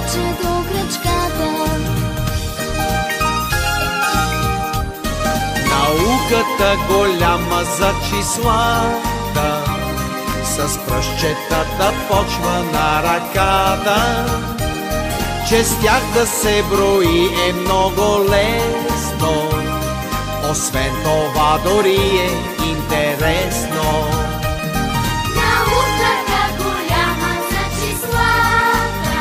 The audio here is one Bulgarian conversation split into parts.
плаче до кръчката. Науката голяма за числата, с пръстчетата почва на ръката, че с тях да се брои е много лесно, освен това дори е интересно. Науката голяма за числата,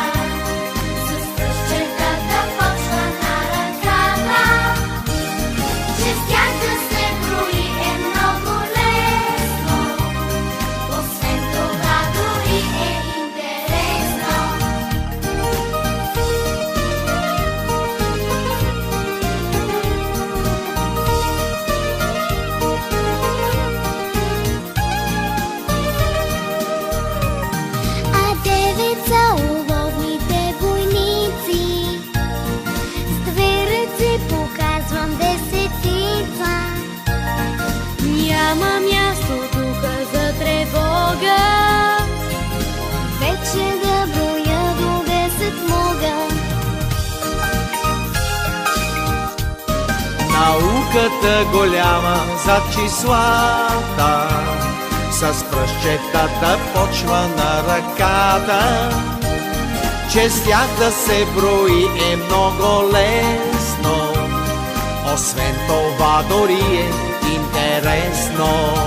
с пръстчетата почва на ръката, че с тях да се брои е много лесно, освен това дори е интересно. А девет са уловните войници, с две ръце показвам десетица. Няма място тук за тревога, вече да броя до 10 мога. Науката голяма за числата, с пръстчетата почва на ръката, че с тях да се брои е много лесно, освен това дори е интересно.